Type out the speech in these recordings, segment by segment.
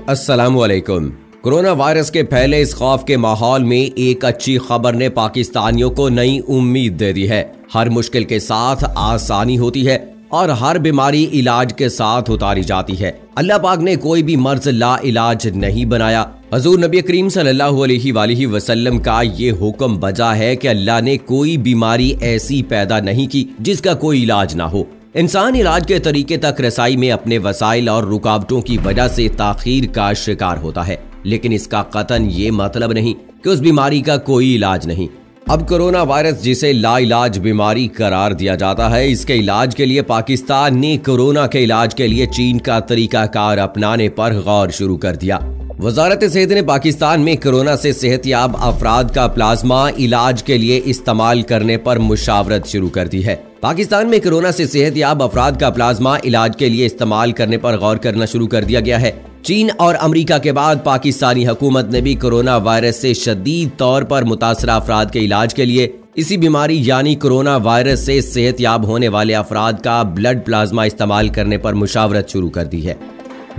अस्सलामुअलैकुम। Corona virus के फैले इस खौफ के माहौल में एक अच्छी खबर ने पाकिस्तानियों को नई उम्मीद दे दी है। हर मुश्किल के साथ आसानी होती है और हर बीमारी इलाज के साथ उतारी जाती है। अल्लाह पाक ने कोई भी मर्ज ला इलाज नहीं बनाया। हजूर नबी करीम सल्लल्लाहु अलैहि वसल्लम का ये हुक्म बजा है कि अल्लाह ने कोई बीमारी ऐसी पैदा नहीं की जिसका कोई इलाज ना हो। इंसान इलाज के तरीके तक रसाई में अपने वसाइल और रुकावटों की वजह से ताखीर का शिकार होता है, लेकिन इसका कतन ये मतलब नहीं कि उस बीमारी का कोई इलाज नहीं। अब कोरोना वायरस, जिसे लाइलाज बीमारी करार दिया जाता है, इसके इलाज के लिए पाकिस्तान ने कोरोना के इलाज के लिए चीन का तरीकाकार अपनाने पर गौर शुरू कर दिया। वजारत सेहत ने पाकिस्तान में कोरोना से सेहतयाब अफराद का प्लाज्मा इलाज के लिए इस्तेमाल करने पर मुशावरत शुरू कर दी है। पाकिस्तान में कोरोना से सेहतयाब अफराद का प्लाज्मा इलाज के लिए इस्तेमाल करने पर गौर करना शुरू कर दिया गया है। चीन और अमेरिका के बाद पाकिस्तानी हुकूमत ने भी कोरोना वायरस से शदीद तौर पर मुतासरा अफराद के इलाज के लिए इसी बीमारी यानी कोरोना वायरस से सेहतयाब होने वाले अफराद का ब्लड प्लाज्मा इस्तेमाल करने पर मुशावरत शुरू कर दी है।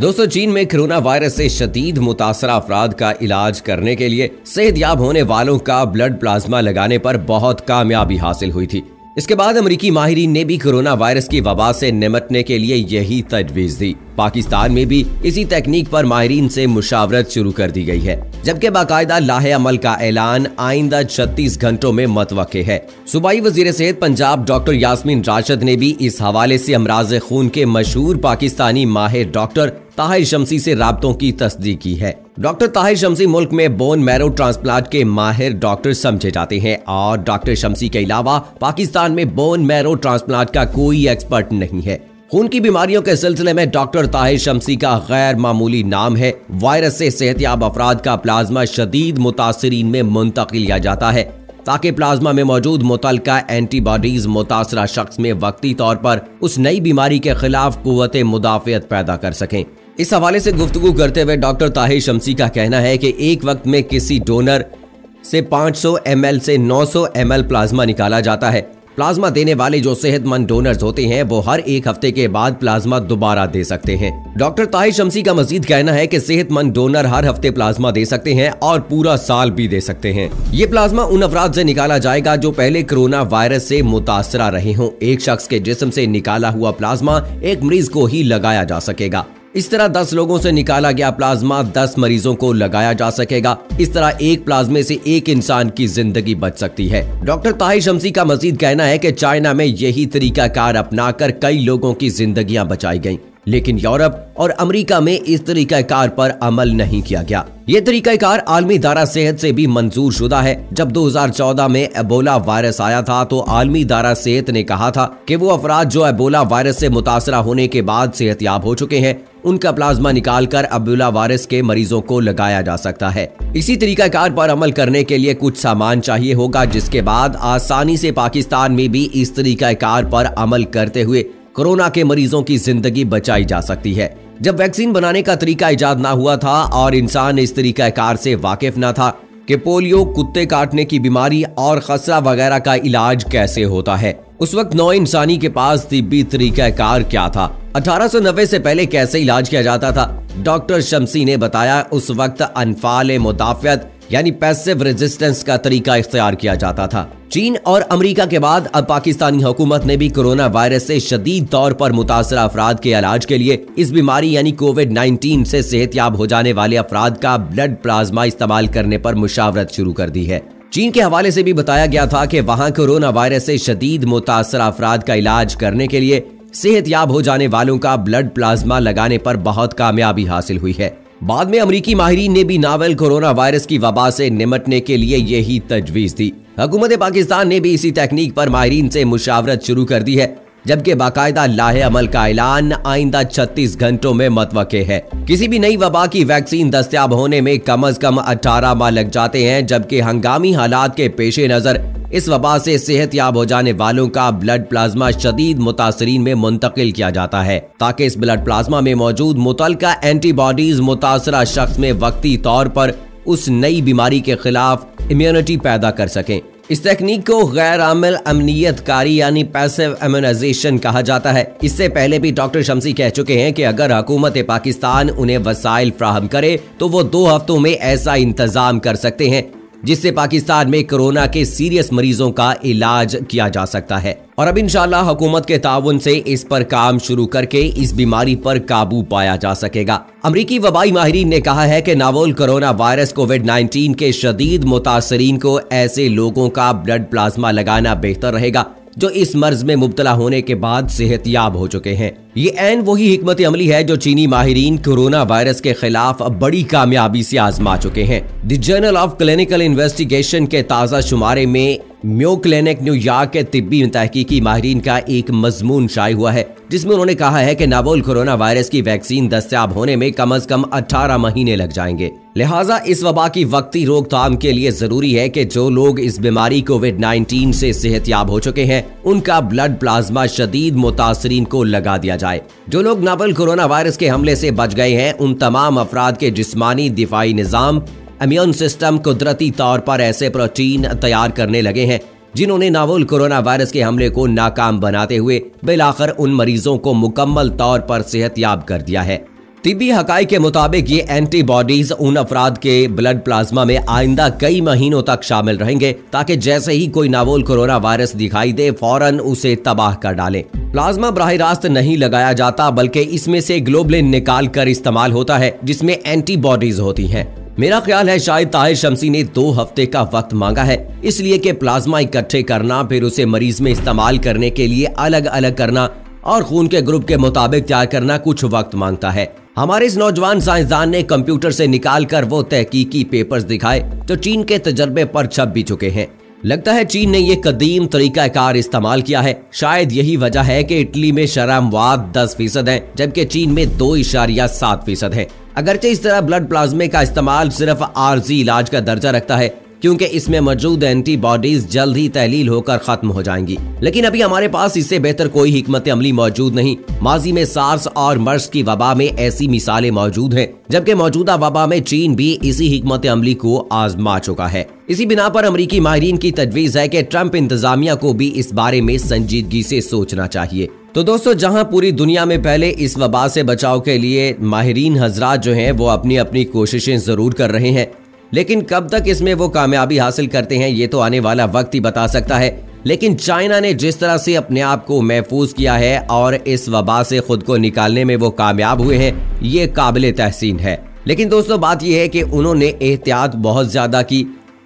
दोस्तों, चीन में कोरोना वायरस से शदीद मुतासरा अफराद का इलाज करने के लिए सेहतयाब होने वालों का ब्लड प्लाज्मा लगाने पर बहुत कामयाबी हासिल हुई थी। इसके बाद अमेरिकी माहिरीन ने भी कोरोना वायरस की वबा से निपटने के लिए यही तजवीज दी। पाकिस्तान में भी इसी तकनीक पर माहिरीन से मुशावरत शुरू कर दी गई है, जबकि बाकायदा लाहे अमल का ऐलान आइंदा 36 घंटों में मुतवक्के है। सूबाई वजीर सेहत पंजाब डॉक्टर यास्मीन राशिद ने भी इस हवाले से अमराज खून के मशहूर पाकिस्तानी माहिर डॉक्टर ताहिर शमसी से राब्तों की तस्दीक की है। डॉक्टर ताहिर शमसी मुल्क में बोन मैरो ट्रांसप्लांट के माहिर डॉक्टर समझे जाते हैं और डॉक्टर शमसी के अलावा पाकिस्तान में बोन मैरो ट्रांसप्लांट का कोई एक्सपर्ट नहीं है। खून की बीमारियों के सिलसिले में डॉक्टर ताहिर शमसी का गैर मामूली नाम है। वायरस से सेहतयाब अफराद का प्लाज्मा शदीद मुतासरीन में मुंतकिल किया जाता है ताकि प्लाज्मा में मौजूद मुतल्लका एंटीबॉडीज मुतासरा शख्स में वक्ती तौर पर उस नई बीमारी के खिलाफ कुव्वत मुदाफियत पैदा कर सकें। इस हवाले से गुफ्तगू करते हुए डॉक्टर ताहिर शमसी का कहना है कि एक वक्त में किसी डोनर से 500 ml से 900 ml प्लाज्मा निकाला जाता है। प्लाज्मा देने वाले जो सेहतमंद डोनर्स होते हैं वो हर एक हफ्ते के बाद प्लाज्मा दोबारा दे सकते हैं। डॉक्टर ताहिर शमसी का मजीद कहना है कि सेहतमंद डोनर हर हफ्ते प्लाज्मा दे सकते हैं और पूरा साल भी दे सकते हैं। ये प्लाज्मा उन अफराद से निकाला जाएगा जो पहले कोरोना वायरस से मुतासरा रहे हों। एक शख्स के जिस्म से निकाला हुआ प्लाज्मा एक मरीज को ही लगाया जा सकेगा। इस तरह 10 लोगों से निकाला गया प्लाज्मा 10 मरीजों को लगाया जा सकेगा। इस तरह एक प्लाज्मे से एक इंसान की जिंदगी बच सकती है। डॉक्टर ताहिर शमसी का मजीद कहना है कि चाइना में यही तरीकाकार अपनाकर कई लोगों की जिंदगियां बचाई गईं, लेकिन यूरोप और अमेरिका में इस तरीकाकार पर अमल नहीं किया गया। ये तरीकाकार आलमी इदारा सेहत से भी मंजूर शुदा है। जब 2014 में एबोला वायरस आया था तो आलमी इदारा सेहत ने कहा था कि वो अफराद जो एबोला वायरस से मुतासरा होने के बाद सेहतयाब हो चुके हैं उनका प्लाज्मा निकालकर एबोला वायरस के मरीजों को लगाया जा सकता है। इसी तरीकाकार पर अमल करने के लिए कुछ सामान चाहिए होगा, जिसके बाद आसानी से पाकिस्तान में भी इस तरीकाकार पर अमल करते हुए कोरोना के मरीजों की जिंदगी बचाई जा सकती है। जब वैक्सीन बनाने का तरीका इजाद ना हुआ था और इंसान इस तरीकाकार से वाकिफ ना था कि पोलियो, कुत्ते काटने की बीमारी और खसरा वगैरह का इलाज कैसे होता है, उस वक्त नौ इंसानी के पास तिब्बी तरीकाकार क्या था, 1890 से पहले कैसे इलाज किया जाता था। डॉक्टर शमसी ने बताया उस वक्त अनफाल मुदाफियत यानी पैसिव रेजिस्टेंस का तरीका इख्तियार किया जाता था। चीन और अमेरिका के बाद अब पाकिस्तानी हुकूमत ने भी कोरोना वायरस से शदीद तौर पर मुतासरा अफराद के इलाज के लिए इस बीमारी यानी कोविड-19 से सेहतयाब हो जाने वाले अफराद का ब्लड प्लाज्मा इस्तेमाल करने पर मुशावरत शुरू कर दी है। चीन के हवाले से भी बताया गया था कि वहां कोरोना वायरस से शदीद मुतासरा अफराद का इलाज करने के लिए सेहतयाब हो जाने वालों का ब्लड प्लाज्मा लगाने पर बहुत कामयाबी हासिल हुई है। बाद में अमेरिकी माहिरीन ने भी नावल कोरोना वायरस की वबा से निपटने के लिए यही तजवीज दी। हुकूमत पाकिस्तान ने भी इसी तकनीक पर माहिरीन से मुशावरत शुरू कर दी है, जबकि बाकायदा लाहे अमल का ऐलान आइंदा 36 घंटों में मुतवक्के है। किसी भी नई वबा की वैक्सीन दस्तयाब होने में कम अज कम 18 माह लग जाते हैं, जबकि हंगामी हालात के पेश नजर इस वबा से सेहतयाब हो जाने वालों का ब्लड प्लाज्मा शदीद मुतासरीन में मुंतकिल किया जाता है ताकि इस ब्लड प्लाज्मा में मौजूद मुतल्लका एंटीबॉडीज मुतासरा शख्स में वक्ती तौर पर उस नई बीमारी के खिलाफ इम्यूनिटी पैदा कर सकें। इस तकनीक को गैर आमिल अमनियतकारी यानी पैसिव इम्यूनाइजेशन कहा जाता है। इससे पहले भी डॉक्टर शम्सी कह चुके हैं कि अगर हुकूमत पाकिस्तान उन्हें वसाइल फ्राहम करे तो वो 2 हफ्तों में ऐसा इंतजाम कर सकते हैं जिससे पाकिस्तान में कोरोना के सीरियस मरीजों का इलाज किया जा सकता है। और अब इंशाअल्लाह हुकूमत के ताउन से इस पर काम शुरू करके इस बीमारी पर काबू पाया जा सकेगा। अमरीकी वबाई माहिरीन ने कहा है कि नोवेल कोरोना वायरस कोविड-19 के शदीद मुतासरीन को ऐसे लोगों का ब्लड प्लाज्मा लगाना बेहतर रहेगा जो इस मर्ज में मुब्तला होने के बाद सेहतयाब हो चुके हैं। ये ऐन वही हिकमत अमली है जो चीनी माहिरीन कोरोना वायरस के खिलाफ बड़ी कामयाबी से आजमा चुके हैं। The journal of clinical investigation के ताज़ा शुमारे में म्यो क्लिनिक न्यूयॉर्क के तिब्बी तहकीकी माहिरीन का एक मजमून शाये हुआ है जिसमें उन्होंने कहा है कि नोवेल कोरोना वायरस की वैक्सीन दस्तयाब होने में कम से कम 18 महीने लग जाएंगे। लिहाजा इस वबा की वक्ती रोकथाम के लिए जरूरी है कि जो लोग इस बीमारी कोविड-19 से सेहतयाब हो चुके हैं उनका ब्लड प्लाज्मा शदीद मुतासरीन को लगा दिया जाए। जो लोग नोवेल कोरोना वायरस के हमले से बच गए हैं उन तमाम अफराद के जिस्मानी दिफाई निज़ाम इम्यून सिस्टम कुदरती तौर पर ऐसे प्रोटीन तैयार करने लगे हैं जिन्होंने नोवेल कोरोना वायरस के हमले को नाकाम बनाते हुए बिलाखिर उन मरीजों को मुकम्मल तौर पर सेहतयाब कर दिया है। तिब्बी हकाइक के मुताबिक ये एंटीबॉडीज उन अफराद के ब्लड प्लाज्मा में आइंदा कई महीनों तक शामिल रहेंगे ताकि जैसे ही कोई नोवेल कोरोना वायरस दिखाई दे फौरन उसे तबाह कर डाले। प्लाज्मा बराह रास्त नहीं लगाया जाता बल्कि इसमें से ग्लोबुलिन निकाल कर इस्तेमाल होता है जिसमें एंटीबॉडीज होती हैं। मेरा ख्याल है शायद ताहिर शम्सी ने 2 हफ्ते का वक्त मांगा है इसलिए कि प्लाज्मा इकट्ठे करना फिर उसे मरीज में इस्तेमाल करने के लिए अलग अलग करना और खून के ग्रुप के मुताबिक तैयार करना कुछ वक्त मांगता है। हमारे इस नौजवान साइंसदान ने कंप्यूटर से निकाल कर वो तहकीकी पेपर्स दिखाए जो चीन के तजर्बे पर छप भी चुके हैं। लगता है चीन ने ये कदीम तरीकाकार इस्तेमाल किया है। शायद यही वजह है कि इटली में शरामवाद 10% है जबकि चीन में 2.7% है। अगरचे इस तरह ब्लड प्लाज्मा का इस्तेमाल सिर्फ आर्जी इलाज का दर्जा रखता है क्योंकि इसमें मौजूद एंटीबॉडीज जल्द ही तहलील होकर खत्म हो जाएंगी, लेकिन अभी हमारे पास इससे बेहतर कोई हिकमत अमली मौजूद नहीं। माजी में सार्स और मर्स की वबा में ऐसी मिसालें मौजूद हैं जबकि मौजूदा वबा में चीन भी इसी हिकमत अमली को आजमा चुका है। इसी बिना पर अमरीकी माहिरीन की तजवीज है कि ट्रंप इंतजामिया को भी इस बारे में संजीदगी से सोचना चाहिए। तो दोस्तों, जहां पूरी दुनिया में पहले इस वबा से बचाव के लिए माहिरीन हजरात जो हैं वो अपनी अपनी कोशिशें जरूर कर रहे हैं, लेकिन कब तक इसमें वो कामयाबी हासिल करते हैं ये तो आने वाला वक्त ही बता सकता है। लेकिन चाइना ने जिस तरह से अपने आप को महफूज किया है और इस वबा से खुद को निकालने में वो कामयाब हुए हैं, ये काबिले तहसीन है। लेकिन दोस्तों, बात यह है कि उन्होंने एहतियात बहुत ज्यादा की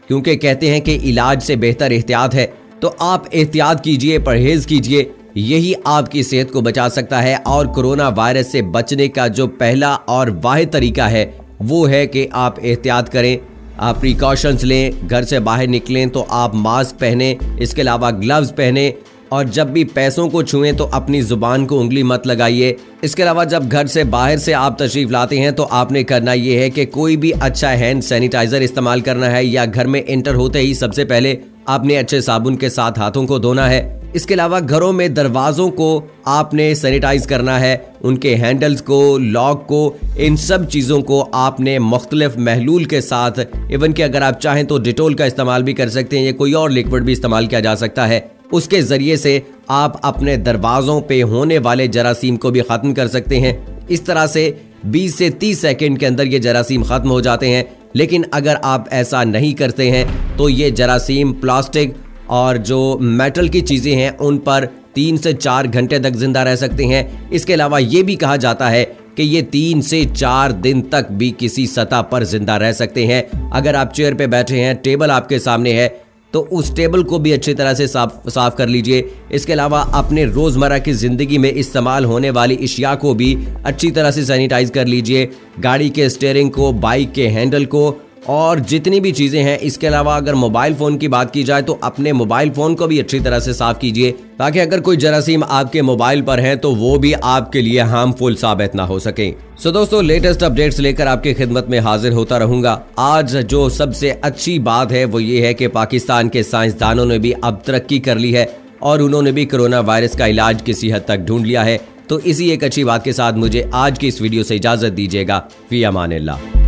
क्योंकि कहते हैं कि इलाज से बेहतर एहतियात है। तो आप एहतियात कीजिए, परहेज कीजिए, यही आपकी सेहत को बचा सकता है। और कोरोना वायरस से बचने का जो पहला और वाहिद तरीका है वो है कि आप एहतियात करें, आप प्रिकॉशंस लें, घर से बाहर निकलें तो आप मास्क पहने, इसके अलावा ग्लव्स पहने और जब भी पैसों को छुएं तो अपनी जुबान को उंगली मत लगाइए। इसके अलावा जब घर से बाहर से आप तशरीफ लाते हैं तो आपने करना ये है कि कोई भी अच्छा हैंड सैनिटाइजर इस्तेमाल करना है या घर में एंटर होते ही सबसे पहले आपने अच्छे साबुन के साथ हाथों को धोना है। इसके अलावा घरों में दरवाजों को आपने सैनिटाइज करना है, उनके हैंडल्स को, लॉक को, इन सब चीज़ों को आपने मुख्तलिफ महलूल के साथ, इवन कि अगर आप चाहें तो डिटोल का इस्तेमाल भी कर सकते हैं या कोई और लिक्विड भी इस्तेमाल किया जा सकता है। उसके ज़रिए से आप अपने दरवाज़ों पे होने वाले जरासीम को भी ख़त्म कर सकते हैं। इस तरह से 20 से 30 सेकंड के अंदर ये जरासीम ख़त्म हो जाते हैं। लेकिन अगर आप ऐसा नहीं करते हैं तो ये जरासीम प्लास्टिक और जो मेटल की चीज़ें हैं उन पर 3 से 4 घंटे तक जिंदा रह सकते हैं। इसके अलावा ये भी कहा जाता है कि ये 3 से 4 दिन तक भी किसी सतह पर जिंदा रह सकते हैं। अगर आप चेयर पे बैठे हैं, टेबल आपके सामने है, तो उस टेबल को भी अच्छी तरह से साफ कर लीजिए। इसके अलावा अपने रोज़मर्रा की ज़िंदगी में इस्तेमाल होने वाली अशिया को भी अच्छी तरह से सैनिटाइज कर लीजिए, गाड़ी के स्टीयरिंग को, बाइक के हैंडल को और जितनी भी चीज़ें हैं। इसके अलावा अगर मोबाइल फ़ोन की बात की जाए तो अपने मोबाइल फ़ोन को भी अच्छी तरह से साफ़ कीजिए ताकि अगर कोई जरासीम आपके मोबाइल पर है तो वो भी आपके लिए हार्मफुल साबित ना हो सके। सो दोस्तों, लेटेस्ट अपडेट्स लेकर आपकी खिदमत में हाजिर होता रहूंगा। आज जो सबसे अच्छी बात है वो ये है कि पाकिस्तान के साइंसदानों ने भी अब तरक्की कर ली है और उन्होंने भी कोरोना वायरस का इलाज किसी हद तक ढूंढ लिया है। तो इसी एक अच्छी बात के साथ मुझे आज की इस वीडियो से इजाज़त दीजिएगा। फी अमानिल्लाह।